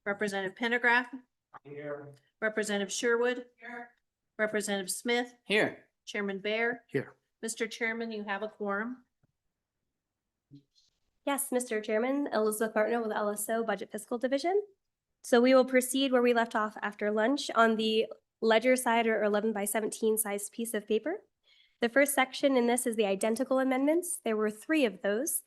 Representative Pendergraft, Here. Representative Sherwood, Here. Representative Smith, Here. Chairman Bear. Here. Mr. Chairman, you have a quorum. Yes, Mr. Chairman, Elizabeth Martineau with LSO Budget Fiscal Division. So we will proceed where we left off after lunch on the ledger side or 11 by 17 sized piece of paper. The first section in this is the identical amendments. There were 3 of those.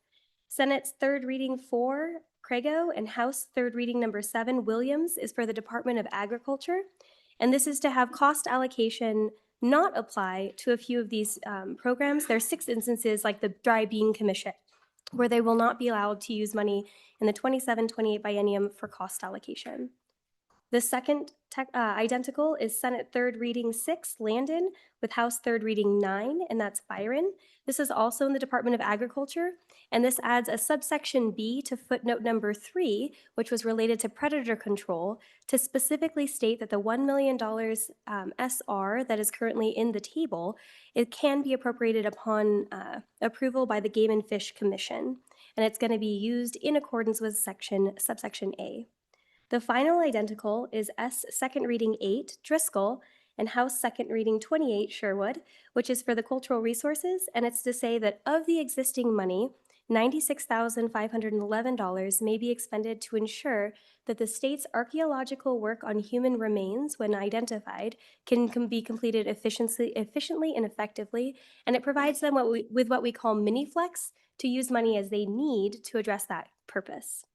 Senate's third reading 4, Crago, and House third reading number 7, Williams, is for the Department of Agriculture. And this is to have cost allocation not apply to a few of these programs. There are 6 instances like the Dry Bean Commission, where they will not be allowed to use money in the 27-28 biennium for cost allocation. The second identical is Senate third reading 6, Landon, with House third reading 9, and that's Byron. This is also in the Department of Agriculture, and this adds a subsection B to footnote number 3, which was related to predator control, to specifically state that the $1 million SR that is currently in the table, it can be appropriated upon approval by the Game and Fish Commission, and it's going to be used in accordance with subsection A. The final identical is S second reading 8, Driscoll, and House second reading 28, Sherwood, which is for the cultural resources, and it's to say that of the existing money, $96,511 may be expended to ensure that the state's archaeological work on human remains, when identified, can be completed efficiently and effectively, and it provides them with what we call mini-flex to use money as they need to address that purpose.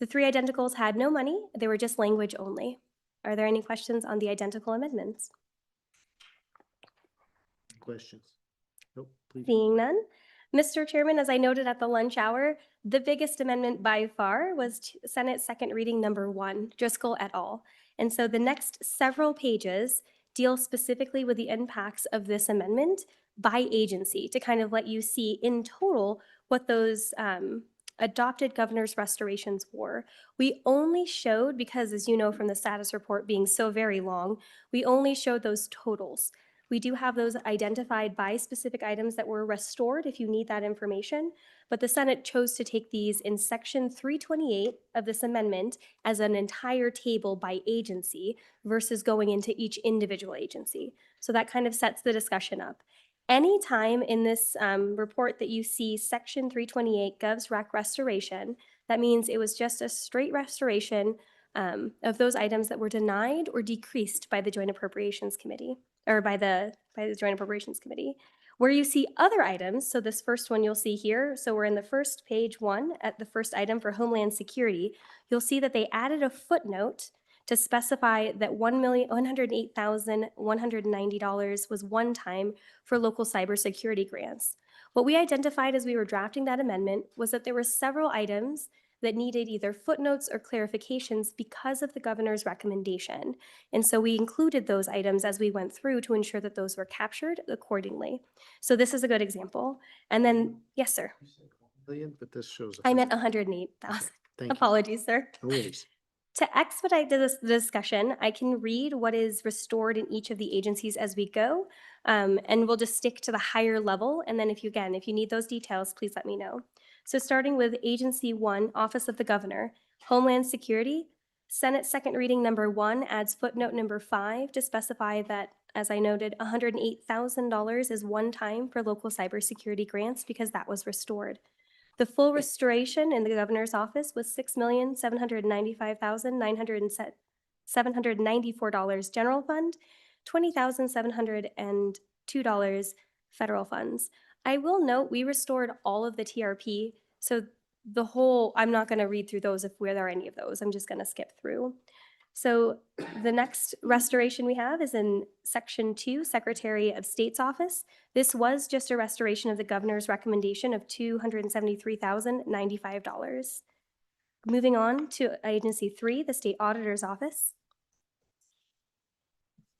The 3 identicals had no money, they were just language only. Are there any questions on the identical amendments? Questions? Nope, please. Seeing none. Mr. Chairman, as I noted at the lunch hour, the biggest amendment by far was Senate second reading number 1, Driscoll et al. And so the next several pages deal specifically with the impacts of this amendment by agency to kind of let you see in total what those adopted governor's restorations were. We only showed, because as you know from the status report being so very long, we only showed those totals. We do have those identified by specific items that were restored if you need that information, but the Senate chose to take these in section 328 of this amendment as an entire table by agency versus going into each individual agency. So that kind of sets the discussion up. Anytime in this report that you see section 328 Govs Rec restoration, that means it was just a straight restoration of those items that were denied or decreased by the Joint Appropriations Committee, or by the Joint Appropriations Committee. Where you see other items, so this first one you'll see here, so we're in the first page 1 at the first item for Homeland Security, you'll see that they added a footnote to specify that $108,190 was one time for local cybersecurity grants. What we identified as we were drafting that amendment was that there were several items that needed either footnotes or clarifications because of the governor's recommendation. And so we included those items as we went through to ensure that those were captured accordingly. So this is a good example. And then, yes, sir. Million, but this shows. I meant 108,000. Thank you. Apologies, sir. No worries. To expedite the discussion, I can read what is restored in each of the agencies as we go, and we'll just stick to the higher level. And then if you need those details, please let me know. So starting with Agency 1, Office of the Governor, Homeland Security, Senate second reading number 1 adds footnote number 5 to specify that, as I noted, $108,000 is one time for local cybersecurity grants because that was restored. The full restoration in the governor's office was $6,795,794 general fund, $20,702 federal funds. I will note we restored all of the TRP, so the whole, I'm not going to read through those if there are any of those. I'm just going to skip through. So the next restoration we have is in Section 2, Secretary of State's Office. This was just a restoration of the governor's recommendation of $273,095. Moving on to Agency 3, the State Auditor's Office.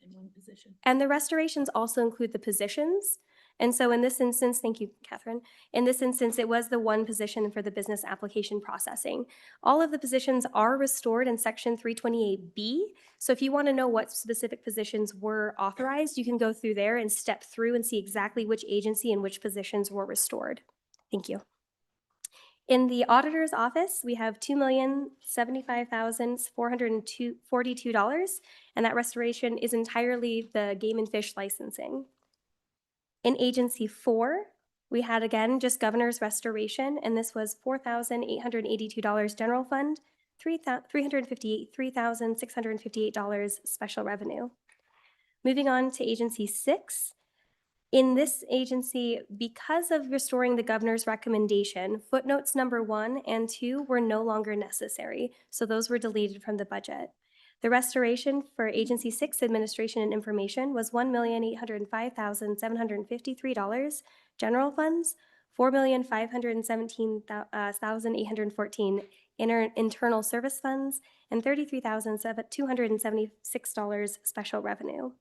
In one position. And the restorations also include the positions. And so in this instance, thank you, Catherine. In this instance, it was the one position for the business application processing. All of the positions are restored in Section 328B. So if you want to know what specific positions were authorized, you can go through there and step through and see exactly which agency and which positions were restored. Thank you. In the auditor's office, we have $2,075,442, and that restoration is entirely the game and fish licensing. In Agency 4, we had again just governor's restoration, and this was $4,882 general fund, $3,658 special revenue. Moving on to Agency 6. In this agency, because of restoring the governor's recommendation, footnotes number 1 and 2 were no longer necessary, so those were deleted from the budget. The restoration for Agency 6 Administration and Information was $1,805,753, general funds, $4,517,814 internal service funds, and $33,276 special revenue.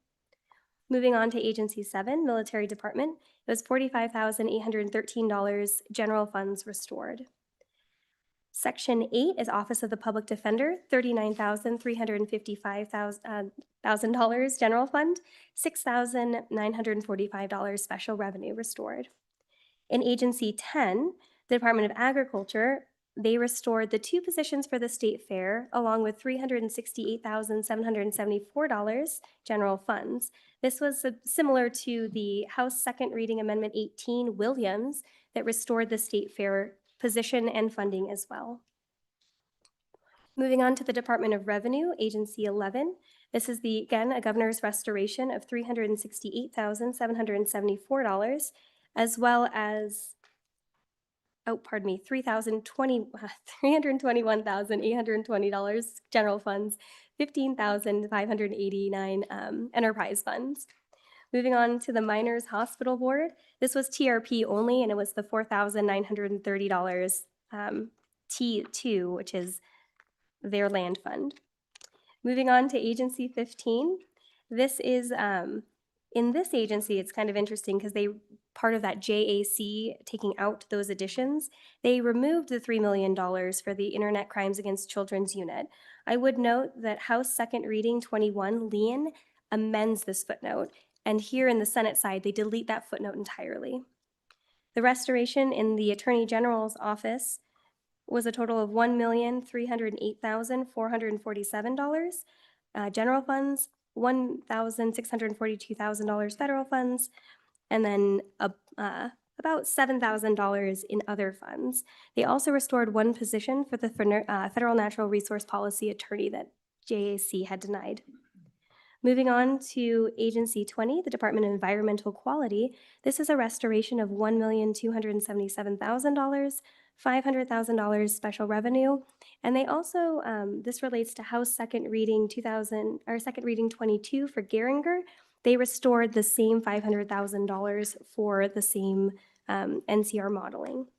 Moving on to Agency 7, Military Department, it was $45,813 general funds restored. Section 8 is Office of the Public Defender, $39,355,000 general fund, $6,945 special revenue restored. In Agency 10, the Department of Agriculture, they restored the 2 positions for the state fair, along with $368,774 general funds. This was similar to the House Second Reading Amendment 18 Williams that restored the state fair position and funding as well. Moving on to the Department of Revenue, Agency 11. This is again, a governor's restoration of $368,774, as well as $321,820 general funds, $15,589 enterprise funds. Moving on to the Miners Hospital Board, this was TRP only, and it was the $4,930 T2, which is their land fund. Moving on to Agency 15, this is, in this agency, it's kind of interesting because part of that JAC taking out those additions, they removed the $3 million for the Internet Crimes Against Children's Unit. I would note that House Second Reading 21, Lean, amends this footnote, and here in the Senate side, they delete that footnote entirely. The restoration in the Attorney General's office was a total of $1,308,447, general funds, $1,642,000 federal funds, and then about $7,000 in other funds. They also restored 1 position for the Federal Natural Resource Policy Attorney that JAC had denied. Moving on to Agency 20, the Department of Environmental Quality. This is a restoration of $1,277,000, $500,000 special revenue, and they also, this relates to House Second Reading 22 for Geringer. They restored the same $500,000 for the same NCR modeling.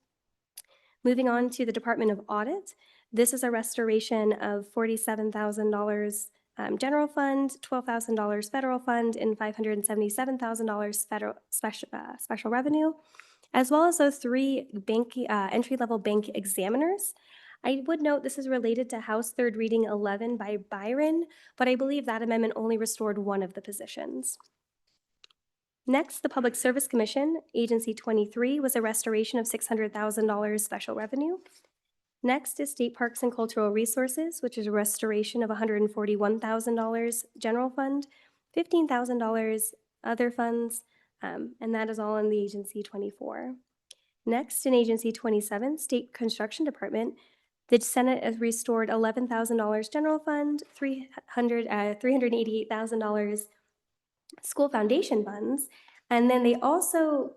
Moving on to the Department of Audit, this is a restoration of $47,000 general fund, $12,000 federal fund, and $577,000 federal special revenue, as well as those 3 entry-level bank examiners. I would note this is related to House Third Reading 11 by Byron, but I believe that amendment only restored 1 of the positions. Next, the Public Service Commission, Agency 23, was a restoration of $600,000 special revenue. Next is State Parks and Cultural Resources, which is a restoration of $141,000 general fund, $15,000 other funds, and that is all in the Agency 24. Next, in Agency 27, State Construction Department, the Senate has restored $11,000 general fund, $388,000 school foundation funds, and then they also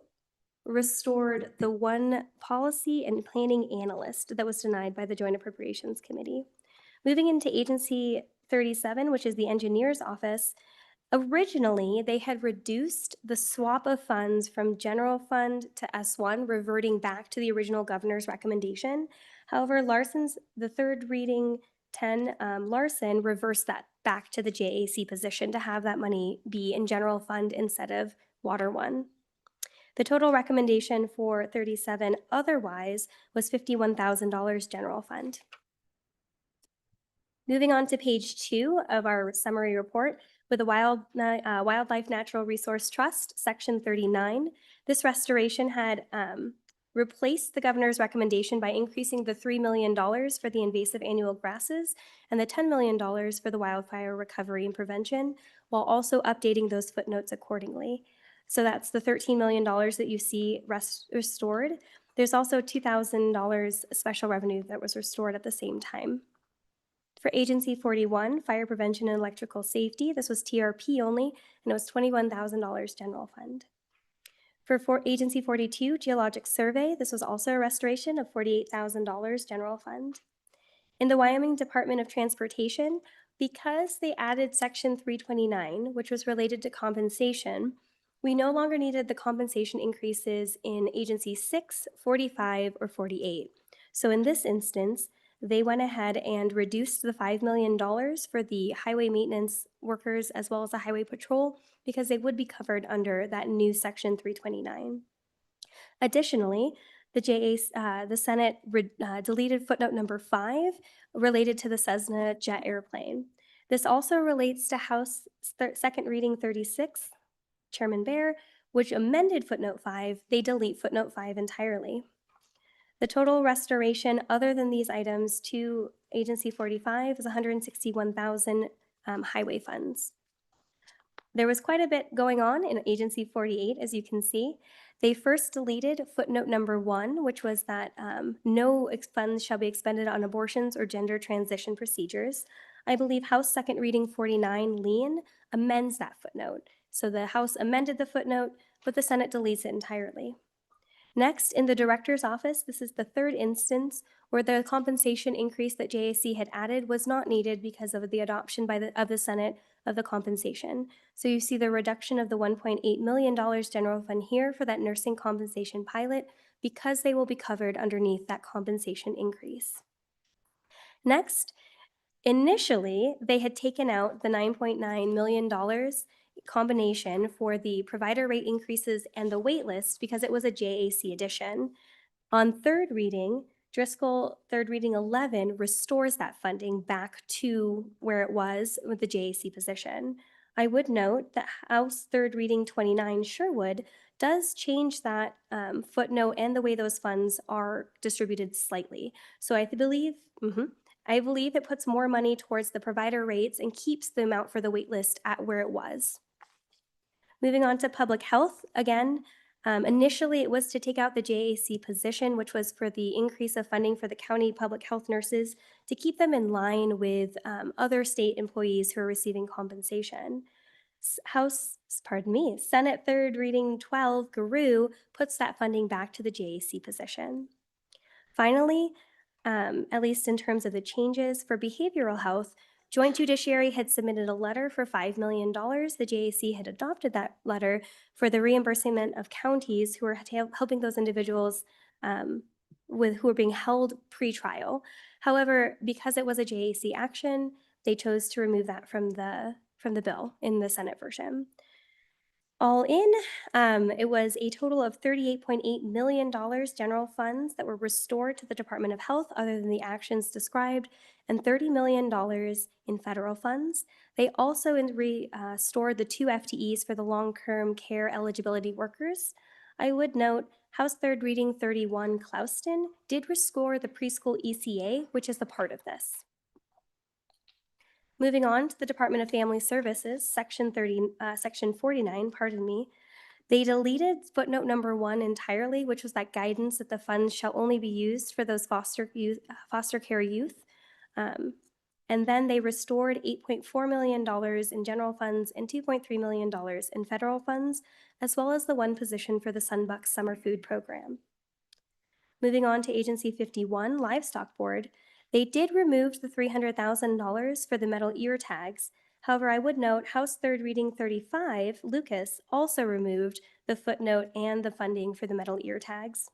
restored the 1 policy and planning analyst that was denied by the Joint Appropriations Committee. Moving into Agency 37, which is the Engineer's Office, originally they had reduced the swap of funds from general fund to S1, reverting back to the original governor's recommendation. However, the Third Reading 10, Larson reversed that back to the JAC position to have that money be in general fund instead of Water 1. The total recommendation for 37 otherwise was $51,000 general fund. Moving on to page 2 of our summary report with the Wildlife Natural Resource Trust, Section 39. This restoration had replaced the governor's recommendation by increasing the $3 million for the invasive annual grasses and the $10 million for the wildfire recovery and prevention, while also updating those footnotes accordingly. So that's the $13 million that you see restored. There's also $2,000 special revenue that was restored at the same time. For Agency 41, Fire Prevention and Electrical Safety, this was TRP only, and it was $21,000 general fund. For Agency 42, Geologic Survey, this was also a restoration of $48,000 general fund. In the Wyoming Department of Transportation, because they added Section 329, which was related to compensation, we no longer needed the compensation increases in Agency 6, 45, or 48. So in this instance, they went ahead and reduced the $5 million for the highway maintenance workers as well as the highway patrol because they would be covered under that new Section 329. Additionally, the Senate deleted footnote number 5 related to the Cessna jet airplane. This also relates to House Second Reading 36, Chairman Bear, which amended footnote 5. They delete footnote 5 entirely. The total restoration other than these items to Agency 45 is $161,000 highway funds. There was quite a bit going on in Agency 48, as you can see. They first deleted footnote number 1, which was that no funds shall be expended on abortions or gender transition procedures. I believe House Second Reading 49, Lean, amends that footnote. So the House amended the footnote, but the Senate deletes it entirely. Next, in the Director's Office, this is the third instance where the compensation increase that JAC had added was not needed because of the adoption of the Senate of the compensation. So you see the reduction of the $1.8 million general fund here for that nursing compensation pilot because they will be covered underneath that compensation increase. Next, initially, they had taken out the $9.9 million combination for the provider rate increases and the wait list because it was a JAC addition. On third reading, Driscoll third reading 11 restores that funding back to where it was with the JAC position. I would note that House third reading 29 Sherwood does change that footnote and the way those funds are distributed slightly. So I believe it puts more money towards the provider rates and keeps the amount for the wait list at where it was. Moving on to public health, again, initially it was to take out the JAC position, which was for the increase of funding for the county public health nurses to keep them in line with other state employees who are receiving compensation. Senate third reading 12, Guru, puts that funding back to the JAC position. Finally, at least in terms of the changes for behavioral health, Joint Judiciary had submitted a letter for $5 million. The JAC had adopted that letter for the reimbursement of counties who are helping those individuals who are being held pre-trial. However, because it was a JAC action, they chose to remove that from the bill in the Senate version. All in, it was a total of $38.8 million general funds that were restored to the Department of Health other than the actions described, and $30 million in federal funds. They also restored the 2 FTEs for the long-term care eligibility workers. I would note House Third Reading 31 Clouston did restore the preschool ECA, which is the part of this. Moving on to the Department of Family Services, Section 49, they deleted footnote number 1 entirely, which was that guidance that the funds shall only be used for those foster care youth. And then they restored $8.4 million in general funds and $2.3 million in federal funds, as well as the 1 position for the Sunbuck Summer Food Program. Moving on to Agency 51, Livestock Board, they did remove the $300,000 for the metal ear tags. However, I would note House Third Reading 35, Lucas, also removed the footnote and the funding for the metal ear tags.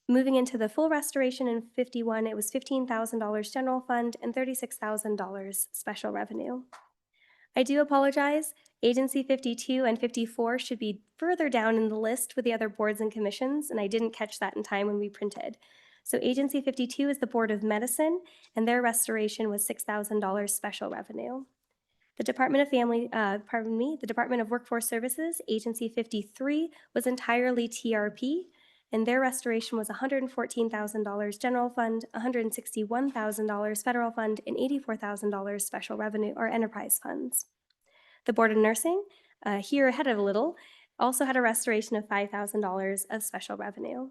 Moving into the full restoration in 51, it was $15,000 general fund and $36,000 special revenue. I do apologize. Agency 52 and 54 should be further down in the list with the other boards and commissions, and I didn't catch that in time when we printed. So Agency 52 is the Board of Medicine, and their restoration was $6,000 special revenue. The Department of Workforce Services, Agency 53, was entirely TRP, and their restoration was $114,000 general fund, $161,000 federal fund, and $84,000 special revenue or enterprise funds. The Board of Nursing, here ahead of a little, also had a restoration of $5,000 of special revenue.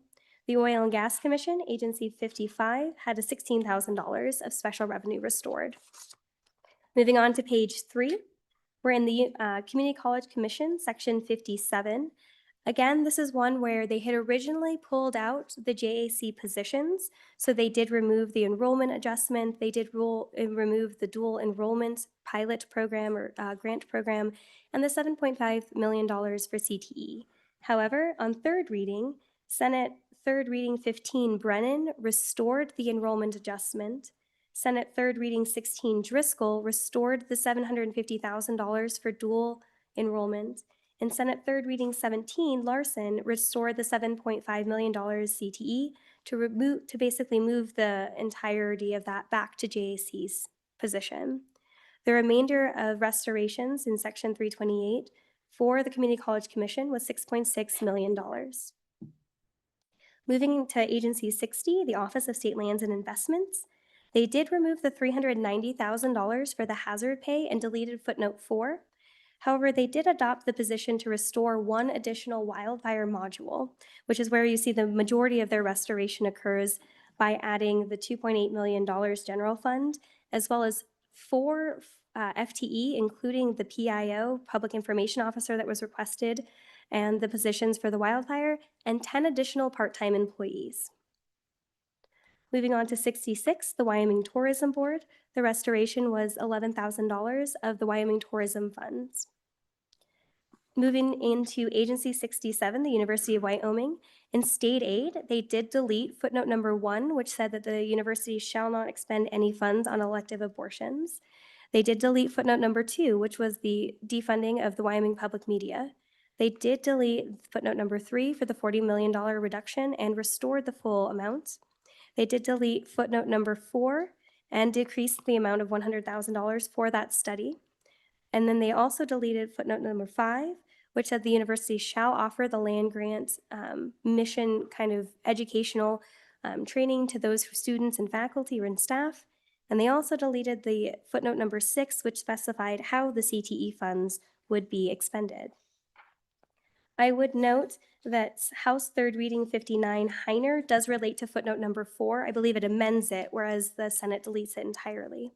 The Oil and Gas Commission, Agency 55, had a $16,000 of special revenue restored. Moving on to page 3, we're in the Community College Commission, section 57. Again, this is one where they had originally pulled out the JAC positions, so they did remove the enrollment adjustment, they did remove the dual enrollment pilot program or grant program, and the $7.5 million for CTE. However, on third reading, Senate Third Reading 15 Brennan restored the enrollment adjustment. Senate Third Reading 16 Driscoll restored the $750,000 for dual enrollment. And Senate Third Reading 17 Larson restored the $7.5 million CTE to basically move the entirety of that back to JAC's position. The remainder of restorations in Section 328 for the Community College Commission was $6.6 million. Moving to Agency 60, the Office of State Lands and Investments, they did remove the $390,000 for the hazard pay and deleted footnote 4. However, they did adopt the position to restore one additional wildfire module, which is where you see the majority of their restoration occurs by adding the $2.8 million general fund, as well as 4 FTE, including the PIO, Public Information Officer, that was requested, and the positions for the wildfire, and 10 additional part-time employees. Moving on to 66, the Wyoming Tourism Board. The restoration was $11,000 of the Wyoming Tourism Funds. Moving into Agency 67, the University of Wyoming. In state aid, they did delete footnote number 1, which said that the university shall not expend any funds on elective abortions. They did delete footnote number 2, which was the defunding of the Wyoming Public Media. They did delete footnote number 3 for the $40 million reduction and restored the full amount. They did delete footnote number 4 and decreased the amount of $100,000 for that study. And then they also deleted footnote number 5, which said the university shall offer the land grant mission kind of educational training to those students and faculty and staff. And they also deleted the footnote number 6, which specified how the CTE funds would be expended. I would note that House Third Reading 59 Heiner does relate to footnote number 4. I believe it amends it, whereas the Senate deletes it entirely.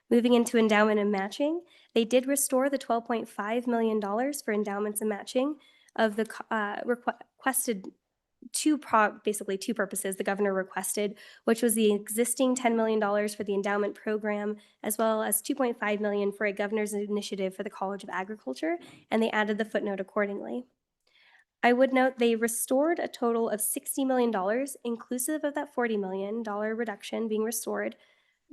Moving into endowment and matching, they did restore the $12.5 million for endowments and matching of the requested basically two purposes the governor requested, which was the existing $10 million for the endowment program, as well as $2.5 million for a governor's initiative for the College of Agriculture, and they added the footnote accordingly. I would note they restored a total of $60 million, inclusive of that $40 million reduction being restored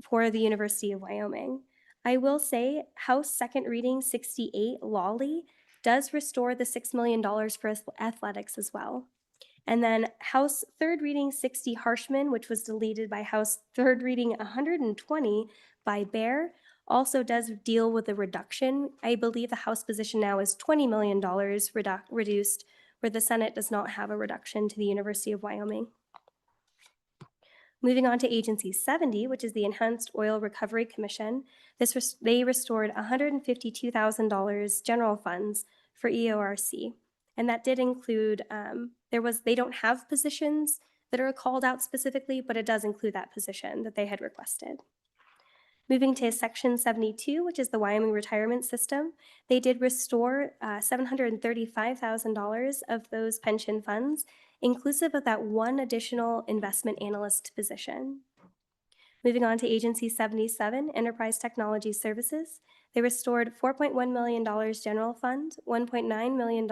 for the University of Wyoming. I will say House Second Reading 68 Lawley does restore the $6 million for athletics as well. And then House Third Reading 60 Harshman, which was deleted by House Third Reading 120 by Bear, also does deal with a reduction. I believe the House position now is $20 million reduced, where the Senate does not have a reduction to the University of Wyoming. Moving on to Agency 70, which is the Enhanced Oil Recovery Commission, they restored $152,000 general funds for EORC. And that did include, they don't have positions that are called out specifically, but it does include that position that they had requested. Moving to Section 72, which is the Wyoming Retirement System, they did restore $735,000 of those pension funds, inclusive of that one additional investment analyst position. Moving on to Agency 77, Enterprise Technology Services, they restored $4.1 million general fund, $1.9 million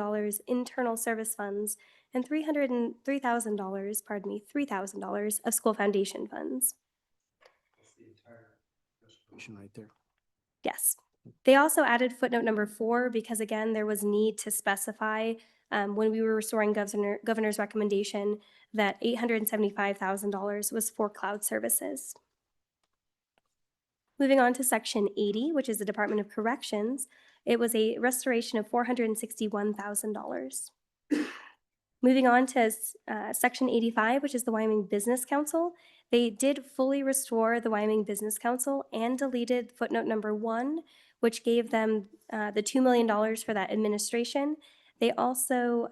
internal service funds, and $3,000 of school foundation funds. That's the entire restoration right there. Yes. They also added footnote number 4 because, again, there was need to specify when we were restoring governor's recommendation that $875,000 was for cloud services. Moving on to Section 80, which is the Department of Corrections, it was a restoration of $461,000. Moving on to Section 85, which is the Wyoming Business Council. They did fully restore the Wyoming Business Council and deleted footnote number 1, which gave them the $2 million for that administration. They also,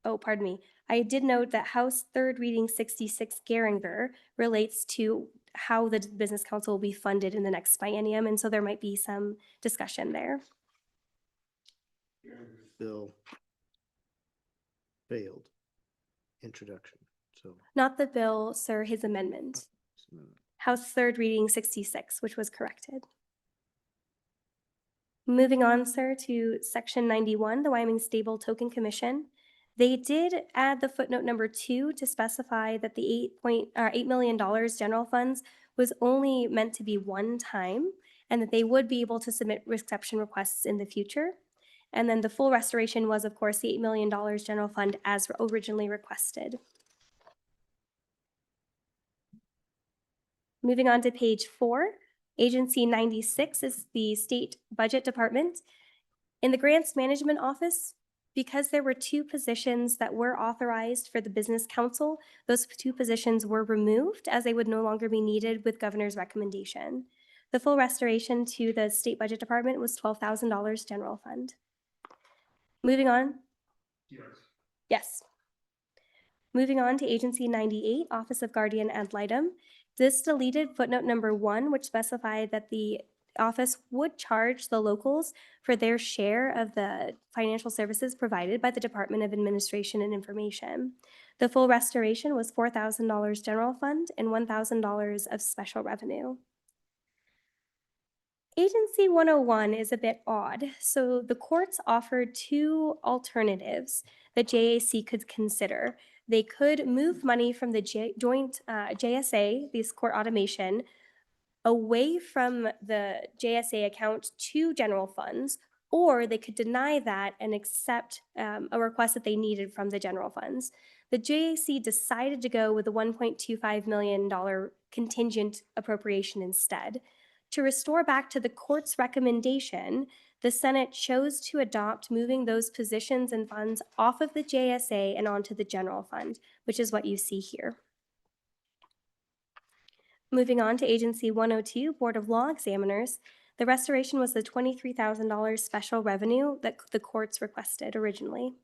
pardon me. I did note that House Third Reading 66 Geringer relates to how the Business Council will be funded in the next biennium, and so there might be some discussion there. Bill failed introduction, so. Not the bill, sir, his amendment. House Third Reading 66, which was corrected. Moving on, sir, to Section 91, the Wyoming Stable Token Commission. They did add the footnote number 2 to specify that the $8 million general funds was only meant to be one time, and that they would be able to submit reception requests in the future. And then the full restoration was, of course, the $8 million general fund as originally requested. Moving on to page 4, Agency 96 is the State Budget Department. In the Grants Management Office, because there were 2 positions that were authorized for the Business Council, those 2 positions were removed as they would no longer be needed with Governor's recommendation. The full restoration to the State Budget Department was $12,000 general fund. Moving on. Yes. Moving on to Agency 98, Office of Guardian Ad Litem. This deleted footnote number 1, which specified that the office would charge the locals for their share of the financial services provided by the Department of Administration and Information. The full restoration was $4,000 general fund and $1,000 of special revenue. Agency 101 is a bit odd. So the courts offered 2 alternatives that JAC could consider. They could move money from the joint JSA, this court automation, away from the JSA account to general funds, or they could deny that and accept a request that they needed from the general funds. The JAC decided to go with the $1.25 million contingent appropriation instead. To restore back to the court's recommendation, the Senate chose to adopt moving those positions and funds off of the JSA and onto the general fund, which is what you see here. Moving on to Agency 102, Board of Law Examiners, the restoration was the $23,000 special revenue that the courts requested originally.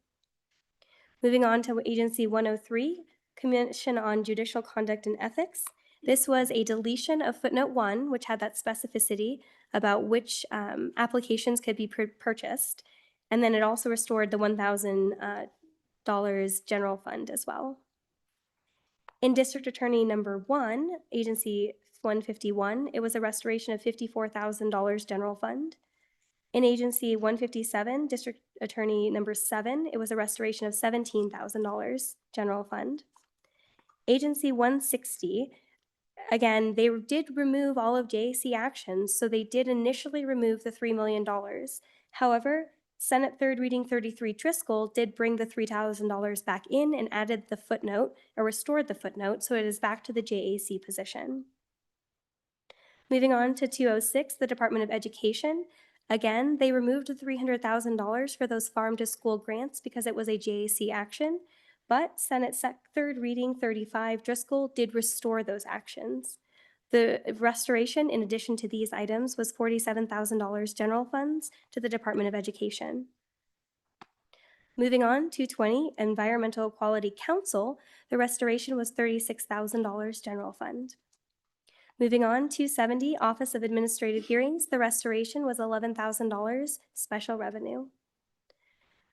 Moving on to Agency 103, Commission on Judicial Conduct and Ethics. This was a deletion of footnote 1, which had that specificity about which applications could be purchased. And then it also restored the $1,000 general fund as well. In District Attorney number 1, Agency 151, it was a restoration of $54,000 general fund. In Agency 157, District Attorney number 7, it was a restoration of $17,000 general fund. Agency 160, again, they did remove all of JAC actions, so they did initially remove the $3 million. However, Senate Third Reading 33 Driscoll did bring the $3,000 back in and added the footnote, or restored the footnote, so it is back to the JAC position. Moving on to 206, the Department of Education. Again, they removed the $300,000 for those farm-to-school grants because it was a JAC action, but Senate Third Reading 35 Driscoll did restore those actions. The restoration, in addition to these items, was $47,000 general funds to the Department of Education. Moving on, 220, Environmental Quality Council, the restoration was $36,000 general fund. Moving on, 270, Office of Administrative Hearings, the restoration was $11,000 special revenue.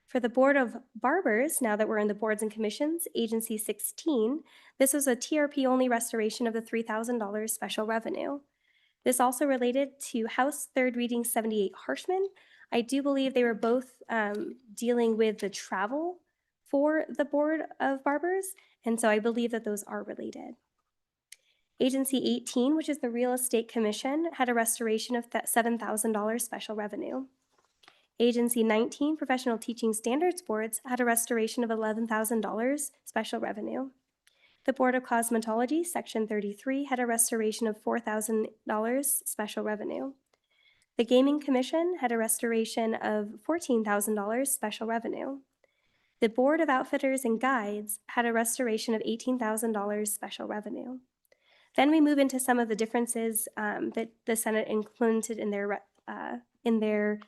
For the Board of Barbers, now that we're in the boards and commissions, Agency 16, this was a TRP-only restoration of the $3,000 special revenue. This also related to House Third Reading 78 Harshman. I do believe they were both dealing with the travel for the Board of Barbers, and so I believe that those are related. Agency 18, which is the Real Estate Commission, had a restoration of $7,000 special revenue. Agency 19, Professional Teaching Standards Boards, had a restoration of $11,000 special revenue. The Board of Cosmetology, Section 33, had a restoration of $4,000 special revenue. The Gaming Commission had a restoration of $14,000 special revenue. The Board of Outfitters and Guides had a restoration of $18,000 special revenue. Then we move into some of the differences that the Senate included in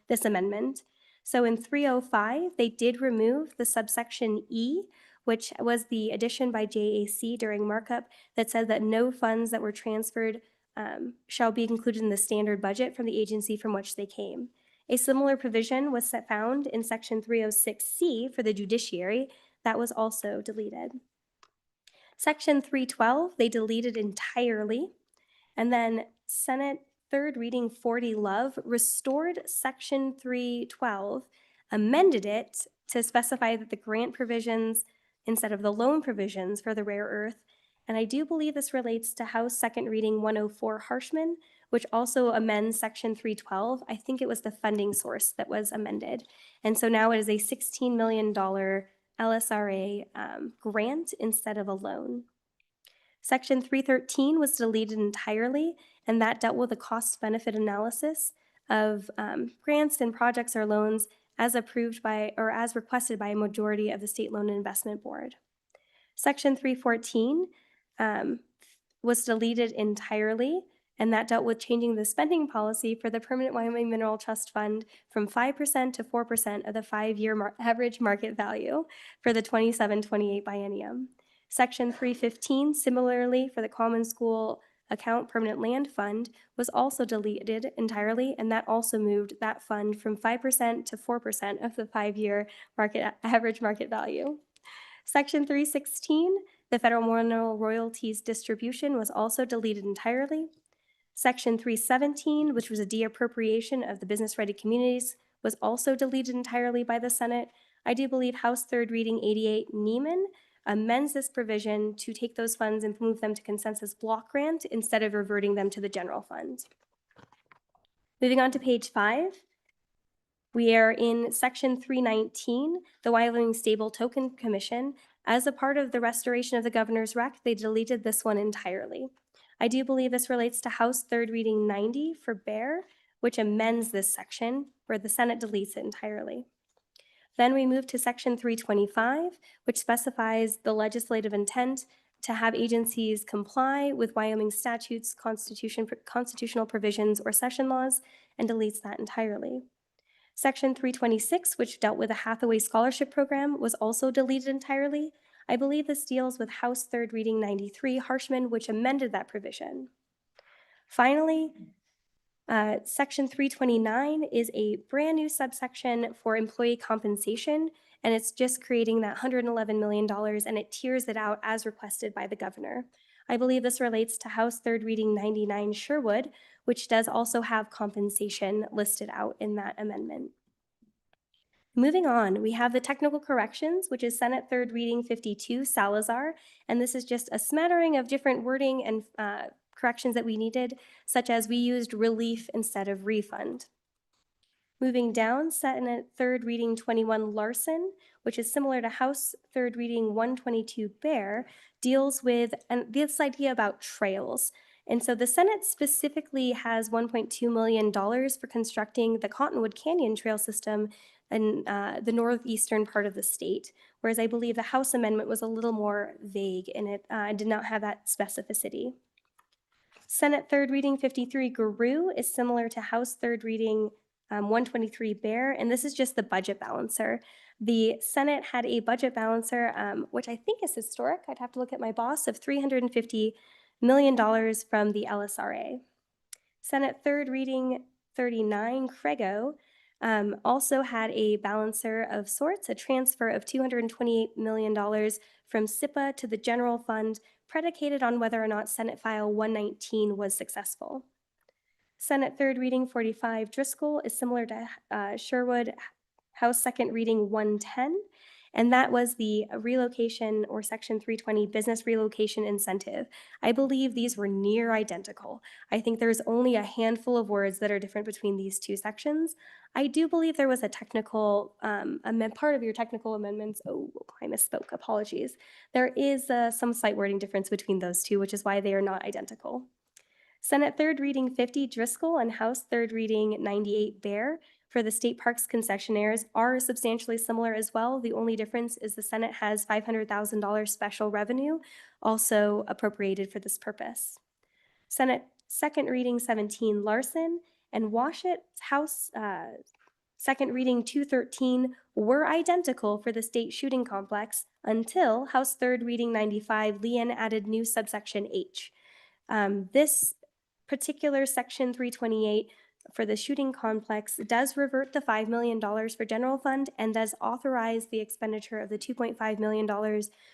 this amendment. So in 305, they did remove the subsection E, which was the addition by JAC during markup that said that no funds that were transferred shall be included in the standard budget from the agency from which they came. A similar provision was found in Section 306C for the judiciary. That was also deleted. Section 312, they deleted entirely. And then Senate third reading 40 Love restored Section 312, amended it to specify that the grant provisions instead of the loan provisions for the rare earth. And I do believe this relates to House Second Reading 104 Harshman, which also amends Section 312. I think it was the funding source that was amended. And so now it is a $16 million LSRA grant instead of a loan. Section 313 was deleted entirely, and that dealt with a cost-benefit analysis of grants and projects or loans as approved by or as requested by a majority of the State Loan and Investment Board. Section 314 was deleted entirely, and that dealt with changing the spending policy for the Permanent Wyoming Mineral Trust Fund from 5% to 4% of the 5-year average market value for the 27-28 biennium. Section 315, similarly for the Common School Account Permanent Land Fund, was also deleted entirely, and that also moved that fund from 5% to 4% of the 5-year average market value. Section 316, the federal mineral royalties distribution, was also deleted entirely. Section 317, which was a deappropriation of the business-ready communities, was also deleted entirely by the Senate. I do believe House Third Reading 88 Neiman amends this provision to take those funds and move them to consensus block grant instead of reverting them to the general fund. Moving on to page 5, we are in Section 319, the Wyoming Stable Token Commission. As a part of the restoration of the governor's rec, they deleted this one entirely. I do believe this relates to House Third Reading 90 for Bear, which amends this section where the Senate deletes it entirely. Then we move to Section 325, which specifies the legislative intent to have agencies comply with Wyoming statutes, constitutional provisions, or session laws, and deletes that entirely. Section 326, which dealt with the Hathaway Scholarship Program, was also deleted entirely. I believe this deals with House Third Reading 93 Harshman, which amended that provision. Finally, Section 329 is a brand new subsection for employee compensation, and it's just creating that $111 million, and it tiers it out as requested by the governor. I believe this relates to House Third Reading 99 Sherwood, which does also have compensation listed out in that amendment. Moving on, we have the technical corrections, which is Senate Third Reading 52 Salazar, and this is just a smattering of different wording and corrections that we needed, such as we used relief instead of refund. Moving down, Senate Third Reading 21 Larson, which is similar to House Third Reading 122 Bear, deals with this idea about trails. And so the Senate specifically has $1.2 million for constructing the Cottonwood Canyon Trail system in the northeastern part of the state, whereas I believe the House amendment was a little more vague and it did not have that specificity. Senate Third Reading 53 Guru is similar to House Third Reading 123 Bear, and this is just the budget balancer. The Senate had a budget balancer, which I think is historic. I'd have to look at my boss, of $350 million from the LSRA. Senate Third Reading 39 Crego also had a balancer of sorts, a transfer of $228 million from SIPA to the general fund, predicated on whether or not Senate File 119 was successful. Senate Third Reading 45 Driscoll is similar to Sherwood House Second Reading 110, and that was the relocation or Section 320 business relocation incentive. I believe these were near identical. I think there's only a handful of words that are different between these two sections. I do believe there was a technical, part of your technical amendments. Oh, I misspoke, apologies. There is some slight wording difference between those two, which is why they are not identical. Senate Third Reading 50 Driscoll and House Third Reading 98 Bear for the state parks concessionaires are substantially similar as well. The only difference is the Senate has $500,000 special revenue also appropriated for this purpose. Senate second reading 17 Larson and Washit House second reading 213 were identical for the state shooting complex until House third reading 95 Leon added new subsection H. This particular section 328 for the shooting complex does revert the $5 million for general fund and does authorize the expenditure of the $2.5 million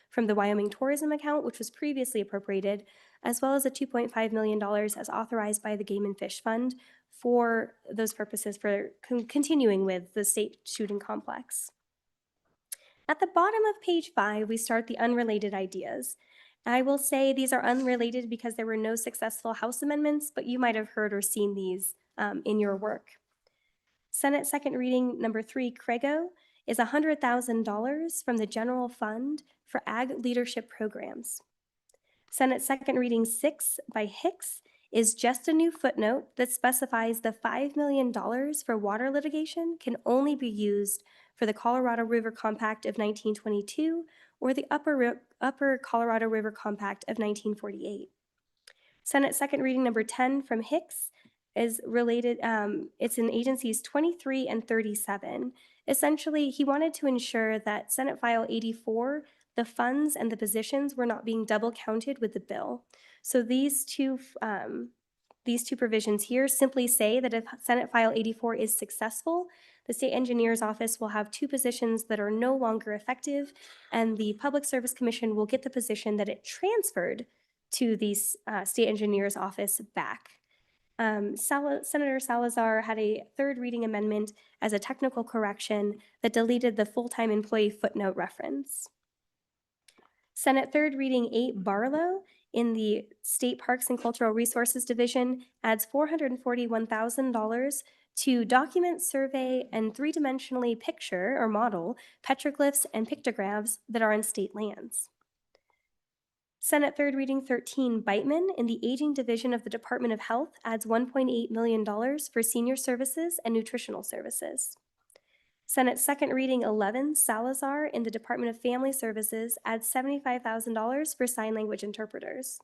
from the Wyoming tourism account, which was previously appropriated, as well as the $2.5 million as authorized by the Game and Fish Fund for those purposes for continuing with the state shooting complex. At the bottom of page 5, we start the unrelated ideas. I will say these are unrelated because there were no successful House amendments, but you might have heard or seen these in your work. Senate second reading number 3, Crego, is $100,000 from the general fund for ag leadership programs. Senate second reading 6 by Hicks is just a new footnote that specifies the $5 million for water litigation can only be used for the Colorado River Compact of 1922 or the Upper Colorado River Compact of 1948. Senate second reading number 10 from Hicks is related, it's in agencies 23 and 37. Essentially, he wanted to ensure that Senate File 84, the funds and the positions were not being double counted with the bill. So these two provisions here simply say that if Senate File 84 is successful, the State Engineer's Office will have 2 positions that are no longer effective, and the Public Service Commission will get the position that it transferred to the State Engineer's Office back. Senator Salazar had a third reading amendment as a technical correction that deleted the full-time employee footnote reference. Senate third reading 8 Barlow in the State Parks and Cultural Resources Division adds $441,000 to document, survey, and 3-dimensionally picture or model petroglyphs and pictographs that are on state lands. Senate third reading 13 Beitman in the Aging Division of the Department of Health adds $1.8 million for senior services and nutritional services. Senate second reading 11 Salazar in the Department of Family Services adds $75,000 for sign language interpreters.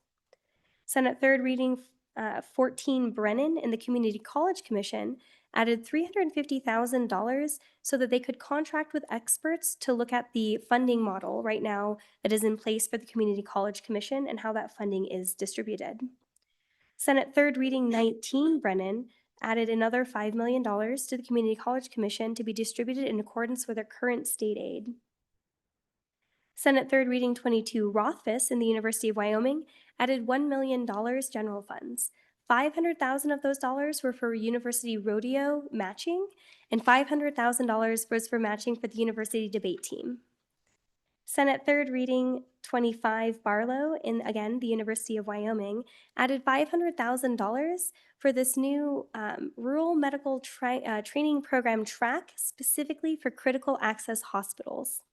Senate third reading 14 Brennan in the Community College Commission added $350,000 so that they could contract with experts to look at the funding model right now that is in place for the Community College Commission and how that funding is distributed. Senate third reading 19 Brennan added another $5 million to the Community College Commission to be distributed in accordance with their current state aid. Senate third reading 22 Rothfuss in the University of Wyoming added $1 million general funds. $500,000 of those dollars were for university rodeo matching, and $500,000 was for matching for the university debate team. Senate third reading 25 Barlow in, again, the University of Wyoming added $500,000 for this new rural medical training program track specifically for critical access hospitals.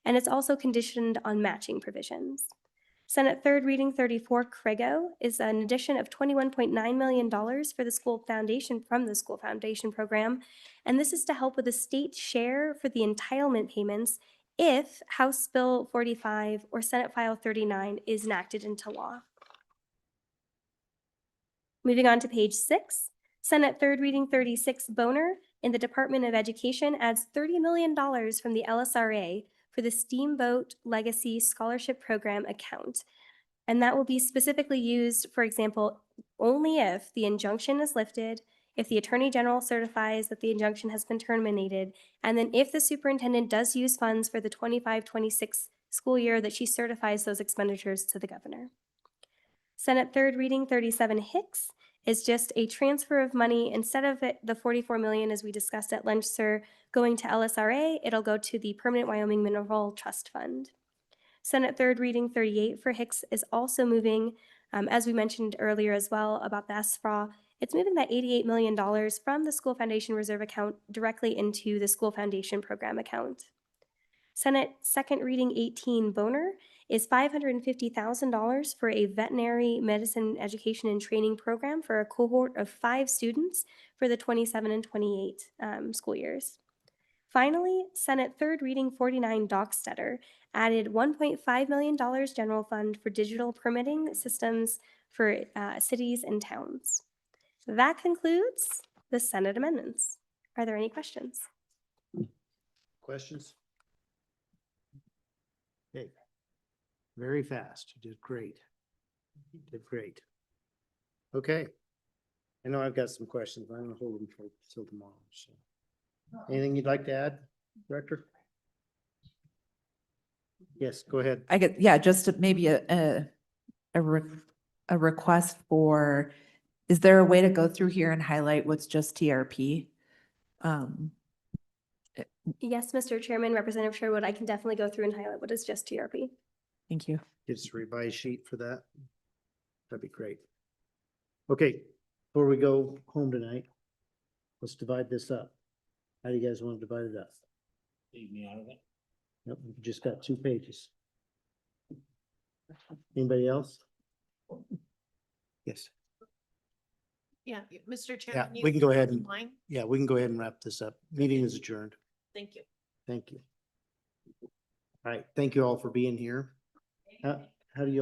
And it's also conditioned on matching provisions. Senate third reading 34 Crego is an addition of $21.9 million for the school foundation from the school foundation program, and this is to help with the state share for the entitlement payments if House Bill 45 or Senate File 39 is enacted into law. Moving on to page 6, Senate third reading 36 Boner in the Department of Education adds $30 million from the LSRA for the Steamboat Legacy Scholarship Program account. And that will be specifically used, for example, only if the injunction is lifted, if the Attorney General certifies that the injunction has been terminated, and then if the superintendent does use funds for the 25-26 school year that she certifies those expenditures to the governor. Senate third reading 37 Hicks is just a transfer of money. Instead of the $44 million, as we discussed at lunch, sir, going to LSRA, it'll go to the Permanent Wyoming Mineral Trust Fund. Senate third reading 38 for Hicks is also moving, as we mentioned earlier as well about the SFRA, it's moving that $88 million from the School Foundation Reserve account directly into the School Foundation Program account. Senate Second Reading 18 Boner is $550,000 for a veterinary medicine education and training program for a cohort of 5 students for the 27 and 28 school years. Finally, Senate Third Reading 49 Dockstetter added $1.5 million general fund for digital permitting systems for cities and towns. That concludes the Senate amendments. Are there any questions? Questions? Okay. Very fast. You did great. You did great. Okay. I know I've got some questions, but I'm gonna hold them till tomorrow, so. Anything you'd like to add, Director? Yes, go ahead. I get, yeah, just maybe a request for, is there a way to go through here and highlight what's just TRP? Yes, Mr. Chairman, Representative Sherwood, I can definitely go through and highlight what is just TRP. Thank you. It's a revised sheet for that. That'd be great. Okay, before we go home tonight, let's divide this up. How do you guys want to divide it up? Leave me out of it. Nope, we just got 2 pages. Anybody else? Yes. Yeah, Mr. Yeah, Chairman. we can go ahead and, Mine? yeah, we can go ahead and wrap this up. Meeting is adjourned. Thank you. Thank you. All right, thank you all for being here. How do you all